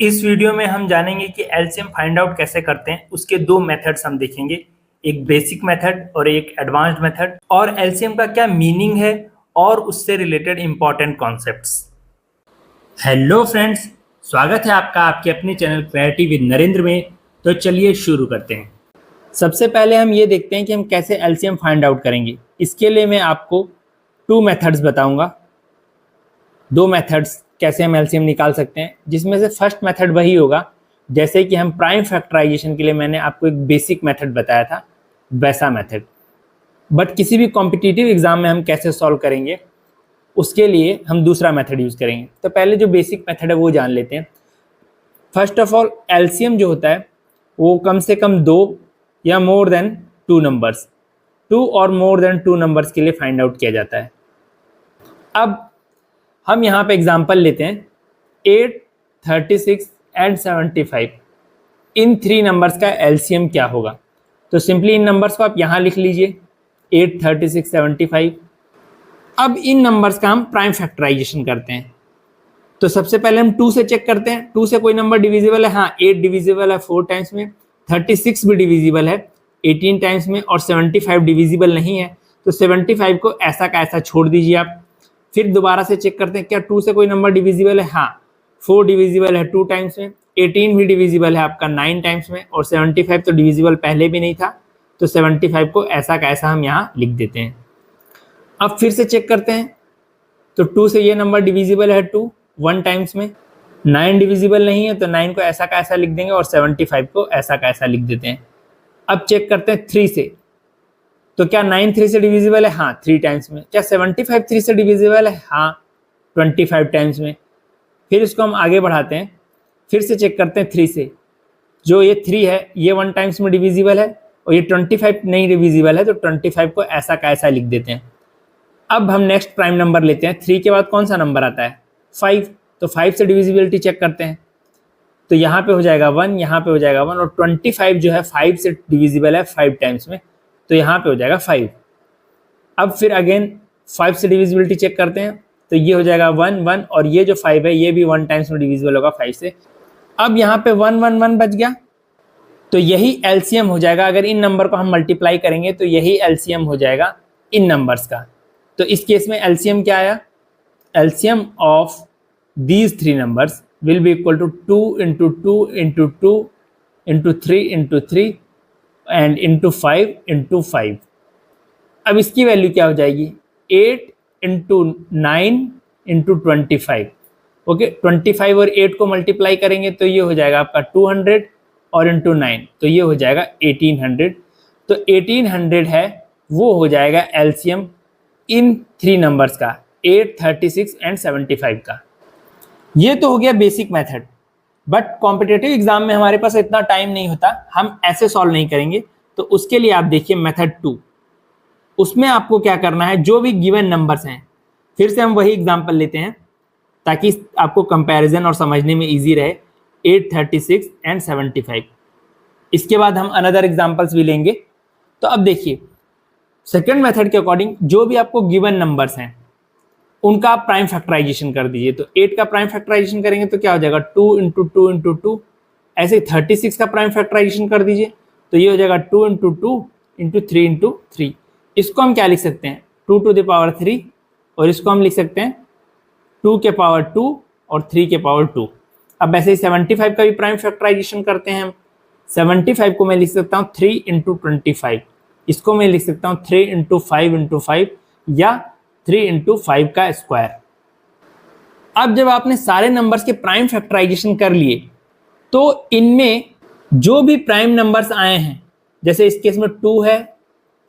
इस वीडियो में हम जानेंगे कि एलसीएम फाइंड आउट कैसे करते हैं। उसके दो मेथड्स हम देखेंगे, एक बेसिक मेथड और एक एडवांस्ड मेथड, और एलसीएम का क्या मीनिंग है और उससे related important concepts. Hello friends, स्वागत है आपका आपके अपने चैनल क्लैरिटी विद नरेंद्र में। तो चलिए शुरू करते हैं। सबसे पहले हम ये देखते हैं कि हम कैसे एलसीएम फाइंड आउट करेंगे। इसके लिए मैं आपको टू मेथड्स बताऊंगा, दो मेथड्स कैसे हम एलसीएम निकाल सकते हैं, जिसमें से फर्स्ट मेथड वही होगा जैसे कि हम प्राइम फैक्टराइजेशन के लिए मैंने आपको एक बेसिक मेथड बताया था, वैसा मेथड। बट किसी भी कॉम्पिटिटिव एग्जाम में हम कैसे सॉल्व करेंगे उसके लिए हम दूसरा मेथड यूज करेंगे। तो पहले जो बेसिक मेथड है वो जान लेते हैं। फर्स्ट ऑफ ऑल, एलसीएम जो होता है वो कम से कम दो या more than two numbers, two और मोर देन टू नंबर्स के लिए फाइंड आउट किया जाता है। अब हम यहाँ पे एग्जाम्पल लेते हैं 8, 36 एंड 75। इन थ्री नंबर्स का एलसीएम क्या होगा? तो सिंपली इन नंबर्स को आप यहाँ लिख लीजिए, 8, 36, 75। अब इन नंबर्स का हम प्राइम फैक्टराइजेशन करते हैं। तो सबसे पहले हम 2 से चेक करते हैं, 2 से कोई नंबर डिविजिबल है? हाँ, 8 डिविजिबल है 4 टाइम्स में, 36 भी डिविजिबल है 18 टाइम्स में, और 75 डिविजिबल नहीं है। तो 75 को ऐसा का ऐसा छोड़ दीजिए आप। फिर दोबारा से चेक करते हैं क्या 2 से कोई नंबर डिविजिबल है? हाँ, 4 डिविजिबल है 2 टाइम्स में, 18 भी डिविजिबल है आपका 9 टाइम्स में, और 75 तो डिविजिबल पहले भी नहीं था। तो 75 को ऐसा का ऐसा हम यहाँ लिख देते हैं। अब फिर से चेक करते हैं, तो 2 से ये नंबर डिविजिबल है 2 1 टाइम्स में, 9 डिविजिबल नहीं है तो 9 को ऐसा का ऐसा लिख देंगे, और 75 को ऐसा का ऐसा लिख देते हैं। अब चेक करते हैं 3 से, तो क्या 9 3 से डिविजिबल है? हाँ, 3 टाइम्स में। क्या 75 3 से डिविजिबल है? हाँ, 25 टाइम्स में। फिर इसको हम आगे बढ़ाते हैं, फिर से चेक करते हैं 3 से, जो ये 3 है ये 1 टाइम्स में डिविजिबल है, और ये 25 नहीं डिविजिबल है, तो 25 को ऐसा का ऐसा लिख देते हैं। अब हम नेक्स्ट प्राइम नंबर लेते हैं। 3 के बाद कौन सा नंबर आता है? 5। तो 5 से डिविजिबिलिटी चेक करते हैं, तो यहाँ पे हो जाएगा 1, यहाँ पे हो जाएगा 1, और 25 जो है 5 से डिविजिबल है 5 टाइम्स में, तो यहाँ पे हो जाएगा 5। अब फिर अगेन 5 से डिविजिबिलिटी चेक करते हैं, तो ये हो जाएगा 1 1, और ये जो 5 है ये भी 1 टाइम्स में डिविजिबल होगा 5 से। अब यहाँ पे 1 1 1 बच गया, तो यही एलसीएम हो जाएगा। अगर इन नंबर को हम मल्टीप्लाई करेंगे तो यही एलसीएम हो जाएगा इन नंबर्स का। तो इस केस में एलसीएम क्या आया? LCM of these three numbers will be equal to 2 into 2 into 2 into 3 into 3 and into 5 into 5। अब इसकी वैल्यू क्या हो जाएगी? 8 इंटू 9 इंटू 25। ओके, 25 और 8 को मल्टीप्लाई करेंगे तो ये हो जाएगा आपका 200, और इंटू 9 तो ये हो जाएगा 1800। तो 1800 है वो हो जाएगा एलसीएम इन थ्री नंबर्स का, 8, 36 एंड 75 का। ये तो हो गया basic method. But competitive exam में हमारे पास इतना टाइम नहीं होता, हम ऐसे सॉल्व नहीं करेंगे। तो उसके लिए आप देखिए मेथड 2। उसमें आपको क्या करना है, जो भी गिवन नंबर्स हैं, फिर से हम वही एग्जांपल लेते हैं ताकि आपको कंपैरिजन और समझने में इजी रहे। 8, 36 एंड 75। इसके बाद हम अनदर एग्जांपल्स भी लेंगे। तो अब देखिए, सेकंड मेथड के अकॉर्डिंग जो भी आपको गिवन नंबर्स हैं उनका आप प्राइम फैक्टराइजेशन कर दीजिए। तो 8 का प्राइम फैक्टराइजेशन करेंगे तो क्या हो जाएगा? 2 इंटू 2 इंटू 2। ऐसे 36 का प्राइम फैक्टराइजेशन कर दीजिए, तो ये हो जाएगा 2 इंटू 2 इंटू 3 इंटू 3। इसको हम क्या लिख सकते हैं? 2 टू द पावर 3, और इसको हम लिख सकते हैं 2 के पावर 2 और 3 के पावर 2। अब ऐसे ही 75 का भी प्राइम फैक्टराइजेशन करते हैं हम। 75 को मैं लिख सकता हूँ 3 इंटू 25। इसको मैं लिख सकता हूँ 3 इंटू 5 इंटू 5, या 3 इंटू 5 का स्क्वायर। अब जब आपने सारे नंबर्स के प्राइम फैक्टराइजेशन कर लिए, तो इनमें जो भी प्राइम नंबर्स आए हैं, जैसे इस केस में 2 है,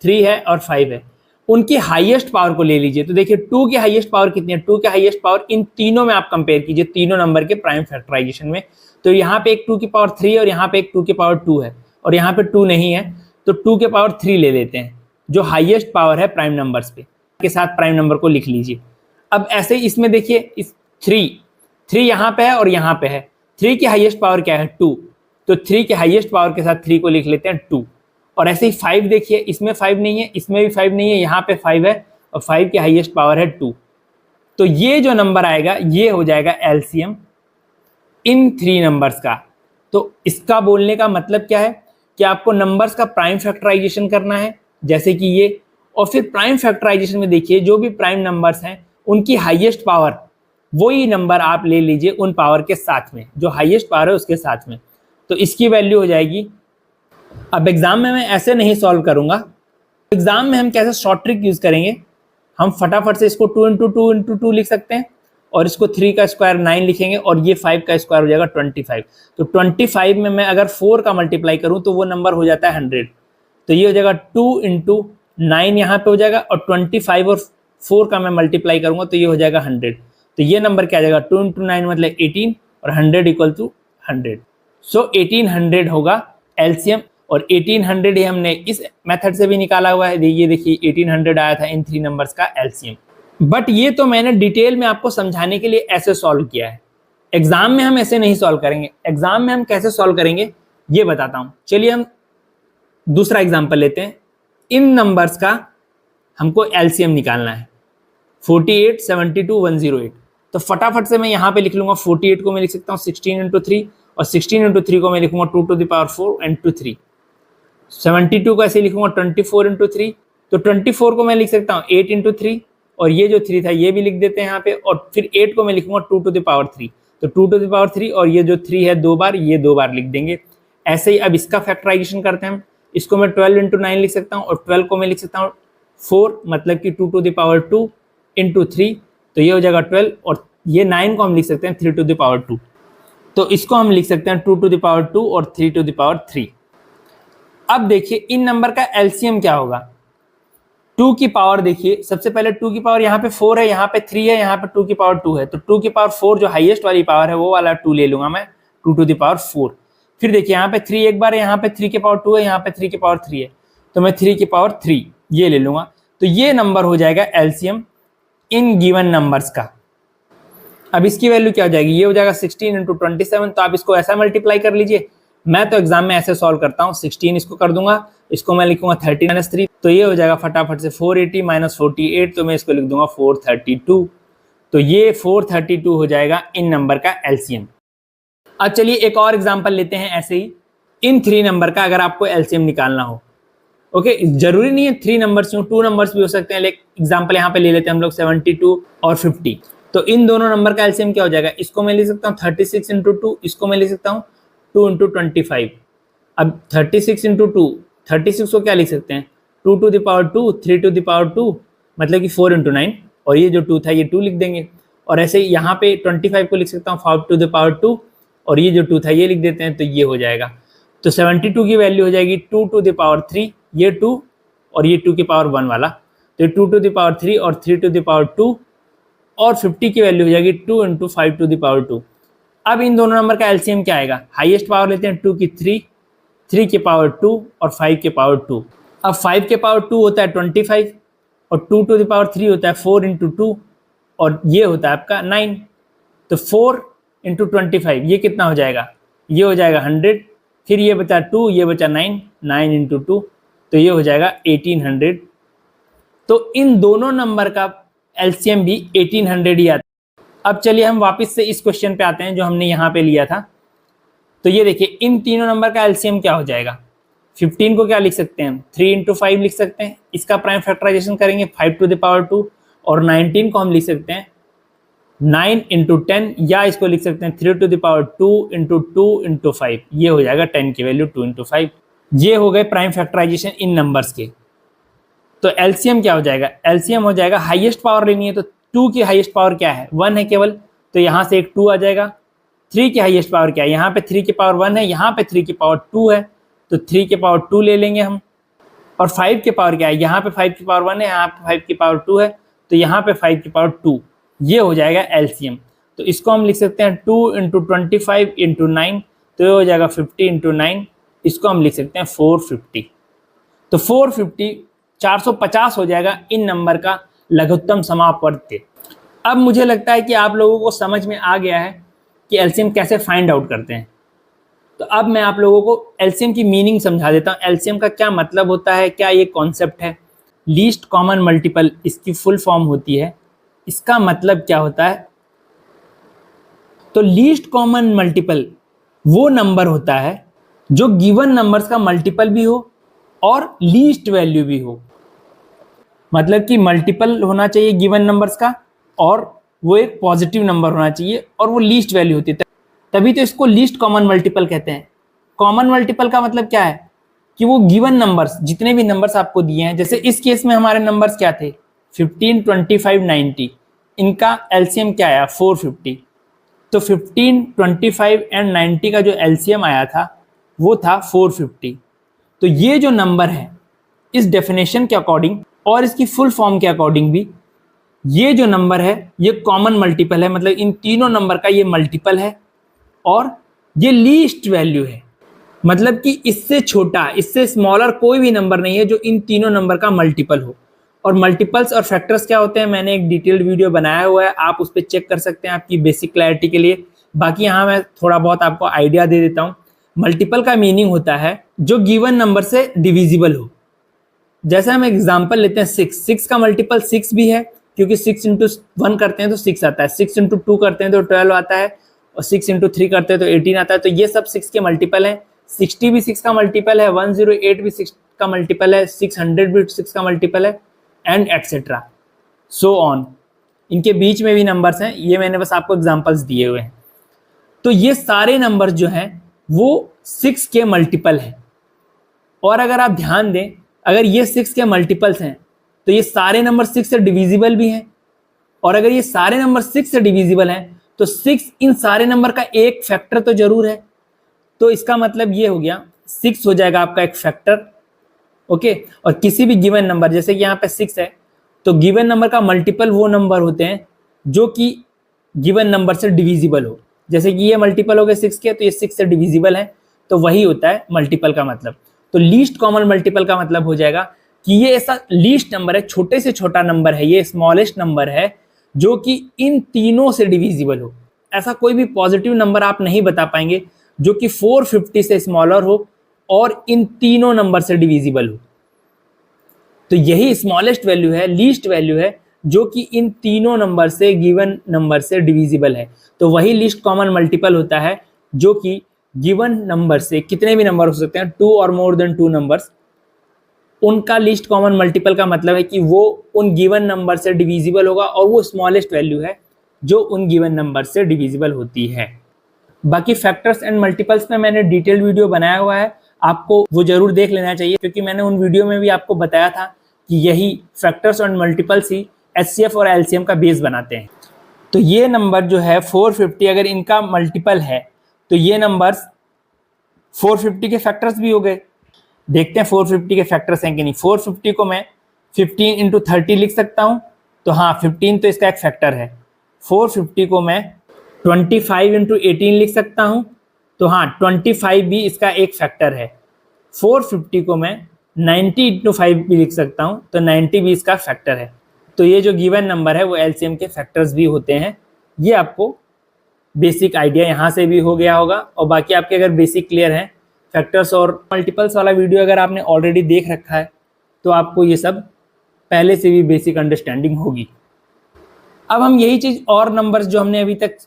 3 है और 5 है, उनकी हाईएस्ट पावर को ले लीजिए। तो देखिए 2 की हाईएस्ट पावर कितनी है? 2 की हाईएस्ट पावर इन तीनों में आप कंपेयर कीजिए, तीनों नंबर के प्राइम फैक्टराइजेशन में। तो यहाँ पे एक 2 की पावर 3 और यहाँ पे एक 2 की पावर 2 है, और यहाँ पे 2 नहीं है, तो 2 के पावर 3 ले लेते हैं, जो हाईएस्ट पावर है प्राइम नंबर्स पे, के साथ प्राइम नंबर को लिख लीजिए। अब ऐसे ही इसमें देखिए, इस 3 यहाँ पे है और यहाँ पे है। 3 की हाईएस्ट पावर क्या है? 2। तो 3 के हाईएस्ट पावर के साथ 3 को लिख लेते हैं 2। और ऐसे ही 5 देखिए, इसमें 5 नहीं है, इसमें भी 5 नहीं है, यहाँ पे 5 है, और 5 की हाईएस्ट पावर है 2। तो ये जो नंबर आएगा ये हो जाएगा एलसीएम इन 3 नंबर्स का। तो इसका बोलने का मतलब क्या है कि आपको नंबर्स का प्राइम फैक्टराइजेशन करना है, जैसे कि ये, और फिर प्राइम फैक्टराइजेशन में देखिए जो भी प्राइम नंबर्स हैं उनकी हाईएस्ट पावर वही नंबर आप ले लीजिए उन पावर के साथ में, जो हाईएस्ट पावर है उसके साथ में। तो इसकी वैल्यू हो जाएगी, अब एग्जाम में मैं ऐसे नहीं सॉल्व करूंगा, एग्जाम में हम कैसे शॉर्ट ट्रिक यूज करेंगे, हम फटाफट से इसको 2 इंटू 2 इंटू 2 लिख सकते हैं, और इसको 3 का स्क्वायर 9 लिखेंगे, और ये 5 का स्क्वायर हो जाएगा 25। तो 25 में मैं अगर 4 का मल्टीप्लाई करूं तो वो नंबर हो जाता है 100। तो ये हो जाएगा 2 इंटू 9 यहाँ पे हो जाएगा, और 25 और 4 का मैं मल्टीप्लाई करूंगा तो ये हो जाएगा 100। तो ये नंबर क्या आ जाएगा, 2 इंटू 9 मतलब 18, और 100 इक्वल टू 100। सो 1800 होगा एलसीएम, और 1800 ही हमने इस मेथड से भी निकाला हुआ है। ये देखिए 1800 आया था इन 3 नंबर्स का एलसीएम। बट ये तो मैंने डिटेल में आपको समझाने के लिए ऐसे सॉल्व किया है, एग्जाम में हम ऐसे नहीं सॉल्व करेंगे। एग्जाम में हम कैसे सॉल्व करेंगे ये बताता हूं। चलिए हम दूसरा एग्जांपल लेते हैं। इन नंबर्स का हमको एलसीएम निकालना है, 48, 72, 108। तो फटाफट से मैं यहाँ पे लिख लूंगा, 48 को मैं लिख सकता हूँ 16 इंटू 3, और 16 इंटू 3 को मैं लिखूंगा 2 टू द पावर 4 एंड 2 3। 72 को ऐसे लिखूंगा 24 इंटू 3, तो 24 को मैं लिख सकता हूँ 8 इंटू 3, और ये जो 3 था ये भी लिख देते हैं यहाँ पे, और फिर 8 को मैं लिखूंगा 2 टू द पावर 3। तो 2 टू द पावर 3, और ये जो 3 है 2 बार, ये 2 बार लिख देंगे। ऐसे ही अब इसका फैक्टराइजेशन करते हैं हम। इसको मैं 12 इंटू 9 लिख सकता हूँ, और 12 को मैं लिख सकता हूँ 4, मतलब कि 2 टू द पावर 2 इंटू 3, तो ये हो जाएगा 12, और ये 9 को हम लिख सकते हैं 3 टू द पावर 2। तो इसको हम लिख सकते हैं 2 टू द पावर 2 और 3 टू द पावर 3। अब देखिए इन नंबर का एलसीएम क्या होगा। 2 की पावर देखिए, सबसे पहले 2 की पावर यहाँ पे 4 है, यहाँ पे 3 है, यहाँ पे 2 की पावर 2 है। तो 2 की पावर 4 जो हाईएस्ट वाली पावर है वो वाला 2 ले लूंगा मैं, 2 टू द पावर 4। फिर देखिए यहाँ पे 3 एक बार है, यहाँ पे 3 की पावर 2 है, यहाँ पे 3 की पावर 3 है, तो मैं 3 की पावर 3 ये ले लूंगा। तो ये नंबर हो जाएगा एलसीएम इन गिवन नंबर्स का। अब इसकी वैल्यू क्या हो जाएगी, ये हो जाएगा 16 इंटू 27। तो आप इसको ऐसा मल्टीप्लाई कर लीजिए, मैं तो एग्जाम में ऐसे सॉल्व करता हूँ। 16 इसको कर दूंगा, इसको मैं लिखूंगा 30 माइनस 3, तो ये हो जाएगा फटाफट से 480 माइनस 48, तो मैं इसको लिख दूंगा 432। तो ये 432 हो जाएगा इन नंबर का एलसीएम। अब चलिए एक और एग्जांपल लेते हैं ऐसे ही, इन 3 नंबर का अगर आपको एलसीएम निकालना हो। ओके, जरूरी नहीं है 3 नंबर्स हो, 2 नंबर्स भी हो सकते हैं, लेकिन एग्जांपल यहाँ पे ले लेते हैं हम लोग 72 और 50। तो इन दोनों नंबर का एलसीएम क्या हो जाएगा, इसको मैं लिख सकता हूँ 36 इंटू 2, इसको मैं लिख सकता हूँ 2 इंटू 25। अब 36 इंटू 2, 36 को क्या लिख सकते हैं 2 to the power 2, 3 to the power 2, मतलब कि 4 इंटू 9, और ये जो 2 था ये 2 लिख देंगे। और ऐसे यहाँ पे 25 को लिख सकता हूँ 5 टू द पावर 2, और ये जो 2 था ये लिख देते हैं, तो ये हो जाएगा। तो 72 की वैल्यू हो जाएगी 2 टू द पावर 3, ये 2 और ये 2 की पावर 1 वाला, तो 2 टू द पावर 3 और 3 टू द पावर 2, और 50 की वैल्यू हो जाएगी 2 इंटू 5 टू द पावर 2। अब इन दोनों नंबर का एलसीएम क्या आएगा, हाईएस्ट पावर लेते हैं 2 की 3, 3 के पावर 2 और 5 के पावर 2। अब 5 के पावर 2 होता है 25, और 2 टू द पावर 3 होता है 4 इंटू 2, और ये होता है आपका 9। तो 4 इंटू 25 ये कितना हो जाएगा, ये हो जाएगा 100, फिर ये बचा 2, ये बचा 9, 9 इंटू 2, तो ये हो जाएगा 1800। तो इन दोनों नंबर का एलसीएम भी 1800 ही आता है। अब चलिए हम वापस से इस क्वेश्चन पे आते हैं जो हमने यहाँ पे लिया था। तो ये देखिए इन तीनों नंबर का एलसीएम क्या हो जाएगा। 15 को क्या लिख सकते हैं हम, 3 इंटू 5 लिख सकते हैं, इसका प्राइम फैक्टराइजेशन करेंगे 5 टू द पावर 2, और 19 को हम लिख सकते हैं 9 इंटू 10, या इसको लिख सकते हैं 3 to the power 2 into 2 into 5, ये हो जाएगा 10 की वैल्यू 2 इंटू 5। ये हो गए प्राइम फैक्टराइजेशन इन नंबर्स के। तो एलसीएम क्या हो जाएगा, एलसीएम हो जाएगा हाईएस्ट पावर लेनी है तो 2 की हाईएस्ट पावर क्या है, 1 है केवल, तो यहाँ से एक 2 आ जाएगा। 3 की हाईएस्ट पावर क्या है, यहाँ पे 3 की पावर 1 है, यहाँ पे 3 की पावर 2 है, तो 3 के पावर 2 ले लेंगे हम। और 5 के पावर क्या है, यहाँ पे 5 की पावर 1 है, यहाँ पे 5 की पावर 2 है, तो यहाँ पे 5 की पावर 2, ये हो जाएगा एलसीएम। तो इसको हम लिख सकते हैं 2 इंटू 25 इंटू 9, तो ये हो जाएगा 50 इंटू 9, इसको हम लिख सकते हैं 450। तो 450 हो जाएगा इन नंबर का लघुत्तम समापवर्त्य। अब मुझे लगता है कि आप लोगों को समझ में आ गया है कि एलसीएम कैसे फाइंड आउट करते हैं। तो अब मैं आप लोगों को एलसीएम की मीनिंग समझा देता हूँ, एलसीएम का क्या मतलब होता है, क्या ये कॉन्सेप्ट है। लीस्ट कॉमन मल्टीपल इसकी फुल फॉर्म होती है। इसका मतलब क्या होता है, तो लीस्ट कॉमन मल्टीपल वो नंबर होता है जो गिवन नंबर्स का मल्टीपल भी हो और लीस्ट वैल्यू भी हो। मतलब कि मल्टीपल होना चाहिए गिवन नंबर्स का और वो एक पॉजिटिव नंबर होना चाहिए और वो लीस्ट वैल्यू होती है, तभी तो इसको लीस्ट कॉमन मल्टीपल कहते हैं। कॉमन मल्टीपल का मतलब क्या है कि वो गिवन नंबर्स, जितने भी नंबर्स आपको दिए हैं, जैसे इस केस में हमारे नंबर्स क्या थे 15, 25, 90, इनका एलसीएम क्या आया 450। तो 15, 25 एंड 90 का जो एलसीएम आया था वो था 450। तो ये जो नंबर है इस डेफिनेशन के अकॉर्डिंग और इसकी फुल फॉर्म के अकॉर्डिंग भी ये जो नंबर है ये कॉमन मल्टीपल है, मतलब इन तीनों नंबर का ये मल्टीपल है और ये लीस्ट वैल्यू है, मतलब कि इससे छोटा, इससे स्मॉलर कोई भी नंबर नहीं है जो इन तीनों नंबर का मल्टीपल हो। और मल्टीपल्स और फैक्टर्स क्या होते हैं मैंने एक डिटेल्ड वीडियो बनाया हुआ है, आप उस पर चेक कर सकते हैं आपकी बेसिक क्लैरिटी के लिए। बाकी यहाँ मैं थोड़ा बहुत आपको आइडिया दे देता हूँ। मल्टीपल का मीनिंग होता है जो गिवन नंबर से डिविजिबल हो। जैसे हम एग्जाम्पल लेते हैं 6 का मल्टीपल 6 भी है, क्योंकि 6 इंटू 1 करते हैं तो 6 आता है, 6 इंटू 2 करते हैं तो 12 आता है, और 6 इंटू 3 करते हैं तो 18 आता है। तो ये सब 6 के मल्टीपल हैं। 60 भी 6 का मल्टीपल है, 108 भी 6 का मल्टीपल है, 600 भी 6 का मल्टीपल है, एंड एटसेट्रा सो ऑन। इनके बीच में भी नंबर्स हैं, ये मैंने बस आपको एग्जांपल्स दिए हुए हैं। तो ये सारे नंबर्स जो हैं वो 6 के मल्टीपल हैं। और अगर आप ध्यान दें, अगर ये 6 के मल्टीपल्स हैं तो ये सारे नंबर 6 से डिविजिबल भी हैं, और अगर ये सारे नंबर 6 से डिविजिबल हैं तो 6 इन सारे नंबर का एक फैक्टर तो जरूर है। तो इसका मतलब ये हो गया 6 हो जाएगा आपका एक फैक्टर, ओके। और किसी भी गिवन नंबर, जैसे कि यहाँ पे 6 है, तो गिवन नंबर का मल्टीपल वो नंबर होते हैं जो कि गिवन नंबर से डिविजिबल हो। जैसे कि ये मल्टीपल हो गए 6 के, तो ये 6 से डिविजिबल है, तो वही होता है मल्टीपल का मतलब। तो लीस्ट कॉमन मल्टीपल का मतलब हो जाएगा कि ये ऐसा लीस्ट नंबर है, छोटे से छोटा नंबर है, ये स्मॉलेस्ट नंबर है जो कि इन तीनों से डिविजिबल हो। ऐसा कोई भी पॉजिटिव नंबर आप नहीं बता पाएंगे जो कि 450 से स्मॉलर हो और इन तीनों नंबर से डिविजिबल हो। तो यही स्मॉलेस्ट वैल्यू है, लीस्ट वैल्यू है, जो कि इन तीनों नंबर से, गिवन नंबर से डिविजिबल है। तो वही लीस्ट कॉमन मल्टीपल होता है जो कि गिवन नंबर से, कितने भी नंबर हो सकते हैं, 2 और मोर देन 2 नंबर्स, उनका लीस्ट कॉमन मल्टीपल का मतलब है कि वो उन गिवन नंबर से डिविजिबल होगा और वो स्मॉलेस्ट वैल्यू है जो उन गिवन नंबर से डिविजिबल होती है। बाकी फैक्टर्स एंड मल्टीपल्स में मैंने डिटेल वीडियो बनाया हुआ है, आपको वो जरूर देख लेना चाहिए, क्योंकि मैंने उन वीडियो में भी आपको बताया था कि यही फैक्टर्स और मल्टीपल्स ही एचसीएफ और एलसीएम का बेस बनाते हैं। तो ये नंबर जो है 450, अगर इनका मल्टीपल है तो ये नंबर्स 450 के फैक्टर्स भी हो गए। देखते हैं 450 के फैक्टर्स हैं कि नहीं। 450 को मैं 15 इंटू 30 लिख सकता हूँ, तो हाँ 15 तो इसका एक फैक्टर है। 450 को मैं 25 इंटू 18 लिख सकता हूँ, तो हाँ 25 भी इसका एक फैक्टर है। 450 को मैं 90 इंटू 5 भी लिख सकता हूँ, तो 90 भी इसका फैक्टर है। तो ये जो गिवन नंबर है वो एलसीएम के फैक्टर्स भी होते हैं। ये आपको बेसिक आइडिया यहाँ से भी हो गया होगा। और बाकी आपके अगर बेसिक क्लियर है, फैक्टर्स और मल्टीपल्स वाला वीडियो अगर आपने ऑलरेडी देख रखा है तो आपको ये सब पहले से भी बेसिक अंडरस्टैंडिंग होगी। अब हम यही चीज़ और नंबर्स जो हमने अभी तक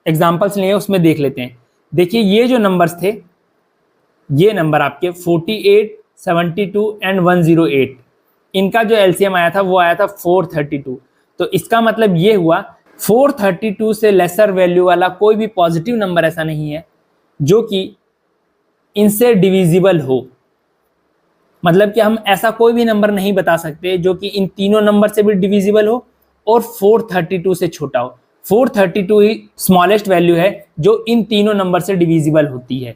एग्जाम्पल्स लिए हैं उसमें देख लेते हैं। देखिए ये जो नंबर्स थे, ये नंबर आपके 48, 72 एंड 108, इनका जो एलसीएम आया था वो आया था 432। तो इसका मतलब ये हुआ 432 से लेसर वैल्यू वाला कोई भी पॉजिटिव नंबर ऐसा नहीं है जो कि इनसे डिविजिबल हो। मतलब कि हम ऐसा कोई भी नंबर नहीं बता सकते जो कि इन तीनों नंबर से भी डिविजिबल हो और 432 से छोटा हो। 432 ही स्मॉलेस्ट वैल्यू है जो इन तीनों नंबर से डिविजिबल होती है।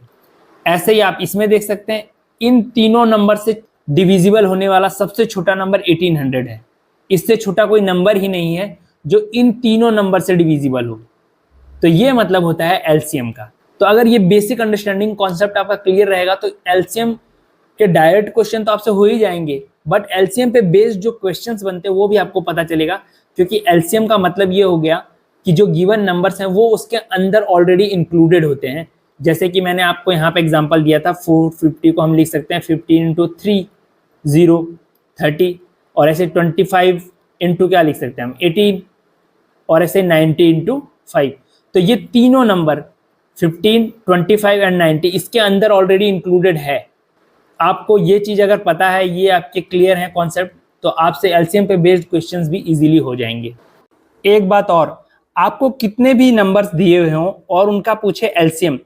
ऐसे ही आप इसमें देख सकते हैं, इन तीनों नंबर से डिविजिबल होने वाला सबसे छोटा नंबर 1800 है। इससे छोटा कोई नंबर ही नहीं है जो इन तीनों नंबर से डिविजिबल हो। तो ये मतलब होता है एलसीएम का। तो अगर ये बेसिक अंडरस्टैंडिंग कॉन्सेप्ट आपका क्लियर रहेगा तो एलसीएम के डायरेक्ट क्वेश्चन तो आपसे हो ही जाएंगे, बट एलसीएम पे बेस्ड जो क्वेश्चंस बनते हैं वो भी आपको पता चलेगा, क्योंकि एलसीएम का मतलब ये हो गया कि जो गिवन नंबर्स हैं वो उसके अंदर ऑलरेडी इंक्लूडेड होते हैं। जैसे कि मैंने आपको यहाँ पे एग्जांपल दिया था, 450 को हम लिख सकते हैं 15 इंटू 3 0 30, और ऐसे 25 इंटू क्या लिख सकते हैं हम 18, और ऐसे 90 इंटू 5। तो ये तीनों नंबर 15, 25 एंड 90 इसके अंदर ऑलरेडी इंक्लूडेड है। आपको ये चीज़ अगर पता है, ये आपके क्लियर है कॉन्सेप्ट, तो आपसे एलसीएम पे बेस्ड क्वेश्चंस भी इजीली हो जाएंगे। एक बात और, आपको कितने भी नंबर्स दिए हुए हों और उनका पूछे एलसीएम,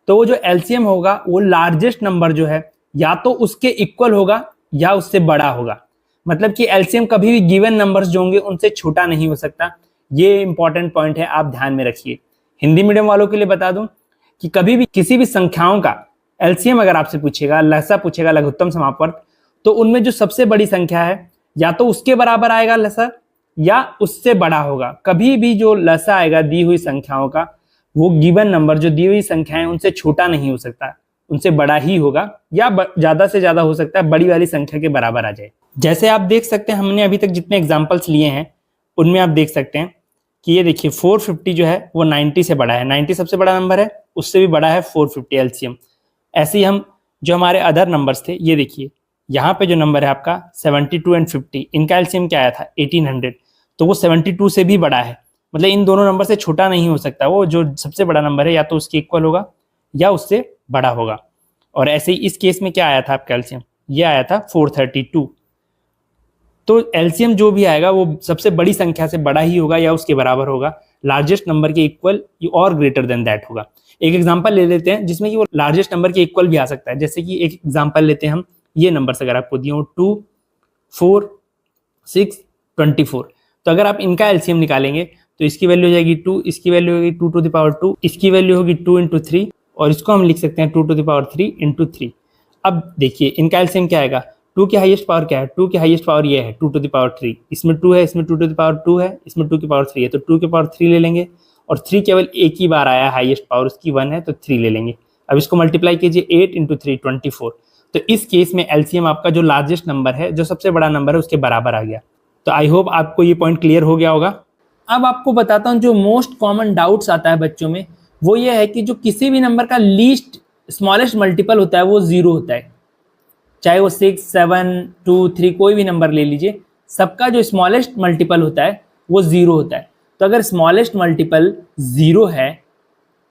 तो वो जो एलसीएम होगा वो लार्जेस्ट नंबर जो है या तो उसके इक्वल होगा या उससे बड़ा होगा। मतलब कि एलसीएम कभी भी गिवन नंबर्स जो होंगे उनसे छोटा नहीं हो सकता। ये इंपॉर्टेंट पॉइंट है, आप ध्यान में रखिए। हिंदी मीडियम वालों के लिए बता दूं कि कभी भी किसी भी संख्याओं का एलसीएम अगर आपसे पूछेगा, लसा पूछेगा, लघुत्तम समापवर्त, तो उनमें जो सबसे बड़ी संख्या है या तो उसके बराबर आएगा लसा या उससे बड़ा होगा। कभी भी जो लसा आएगा दी हुई संख्याओं का, वो गिवन नंबर जो दी हुई संख्याएं उनसे छोटा नहीं हो सकता, उनसे बड़ा ही होगा, या ज्यादा से ज्यादा हो सकता है बड़ी वाली संख्या के बराबर आ जाए। जैसे आप देख सकते हैं, हमने अभी तक जितने एग्जाम्पल्स लिए हैं उनमें आप देख सकते हैं कि ये देखिए 450 जो है वो 90 से बड़ा है, 90 सबसे बड़ा नंबर है, उससे भी बड़ा है 450 एलसीएम। ऐसे ही हम जो हमारे अदर नंबर्स थे, ये देखिए यहाँ पे जो नंबर है आपका 72 एंड 50, इनका एलसीएम क्या आया था 1800, तो वो 72 से भी बड़ा है। मतलब इन दोनों नंबर से छोटा नहीं हो सकता, वो जो सबसे बड़ा नंबर है या तो उसके इक्वल होगा या उससे बड़ा होगा। और ऐसे ही इस केस में क्या आया था आपका एलसीएम, ये आया था 432। तो एलसीएम जो भी आएगा वो सबसे बड़ी संख्या से बड़ा ही होगा या उसके बराबर होगा, लार्जेस्ट नंबर के इक्वल और ग्रेटर देन दैट होगा। एक एग्जांपल ले लेते हैं जिसमें कि वो लार्जेस्ट नंबर के इक्वल भी आ सकता है। जैसे कि एक एग्जांपल लेते हैं हम, ये नंबर्स अगर आपको दिए हो 2, 4, 6, 24, तो अगर आप इनका एलसीएम निकालेंगे तो इसकी वैल्यू हो जाएगी 2, इसकी वैल्यू होगी 2 टू द पावर 2, इसकी वैल्यू होगी 2 इंटू 3, और इसको हम लिख सकते हैं 2 टू द पावर 3 इंटू 3। अब देखिए इनका एलसीएम क्या आएगा, 2 की हाईएस्ट पावर क्या है, 2 की हाईएस्ट पावर ये है 2 टू द पावर 3, इसमें 2 है, इसमें 2 टू द पावर 2 है, इसमें 2 की पावर 3 है, तो 2 की पावर 3 ले लेंगे, और 3 केवल एक ही बार आया, हाईएस्ट पावर उसकी 1 है तो 3 ले लेंगे। अब इसको मल्टीप्लाई कीजिए, 8 इंटू 3 24। तो इस केस में एलसीएम आपका जो लार्जेस्ट नंबर है, जो सबसे बड़ा नंबर है, उसके बराबर आ गया। तो आई होप आपको ये पॉइंट क्लियर हो गया होगा। अब आपको बताता हूँ जो मोस्ट कॉमन डाउट्स आता है बच्चों में, वो ये है कि जो किसी भी नंबर का लीस्ट स्मॉलेस्ट मल्टीपल होता है वो 0 होता है। चाहे वो 6, 7, 2, 3 कोई भी नंबर ले लीजिए, सबका जो स्मॉलेस्ट मल्टीपल होता है वो 0 होता है। तो अगर स्मॉलेस्ट मल्टीपल 0 है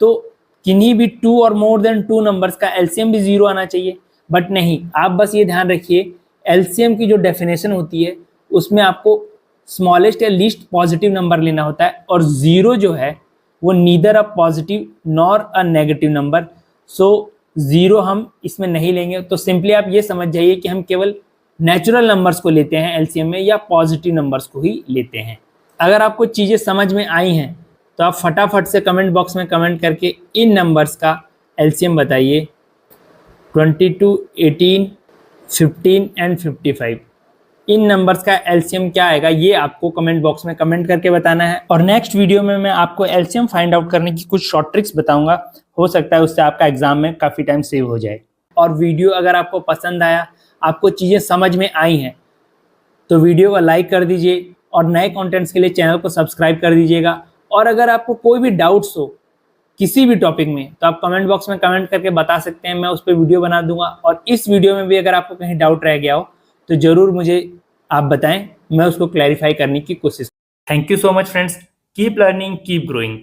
तो किन्हीं भी 2 और मोर देन 2 नंबर्स का एलसीएम भी 0 आना चाहिए। बट नहीं, आप बस ये ध्यान रखिए, एलसीएम की जो डेफिनेशन होती है उसमें आपको स्मॉलेस्ट या लीस्ट पॉजिटिव नंबर लेना होता है, और 0 जो है वो neither a positive nor a negative number. So 0 हम इसमें नहीं लेंगे। तो सिंपली आप ये समझ जाइए कि हम केवल नेचुरल नंबर्स को लेते हैं एलसीएम में, या पॉजिटिव नंबर्स को ही लेते हैं। अगर आपको चीज़ें समझ में आई हैं तो आप फटाफट से कमेंट बॉक्स में कमेंट करके इन नंबर्स का एलसीएम बताइए, 22, 18, 15 एंड 55। इन नंबर्स का एलसीएम क्या आएगा ये आपको कमेंट बॉक्स में कमेंट करके बताना है। और नेक्स्ट वीडियो में मैं आपको एलसीएम फाइंड आउट करने की कुछ शॉर्ट ट्रिक्स बताऊंगा, हो सकता है उससे आपका एग्जाम में काफ़ी टाइम सेव हो जाए। और वीडियो अगर आपको पसंद आया, आपको चीज़ें समझ में आई हैं, तो वीडियो को लाइक कर दीजिए, और नए कंटेंट्स के लिए चैनल को सब्सक्राइब कर दीजिएगा। और अगर आपको कोई भी डाउट्स हो किसी भी टॉपिक में, तो आप कमेंट बॉक्स में कमेंट करके बता सकते हैं, मैं उस पर वीडियो बना दूंगा। और इस वीडियो में भी अगर आपको कहीं डाउट रह गया हो तो ज़रूर मुझे आप बताएं, मैं उसको क्लैरिफाई करने की कोशिश। Thank you so much friends, keep learning, keep growing.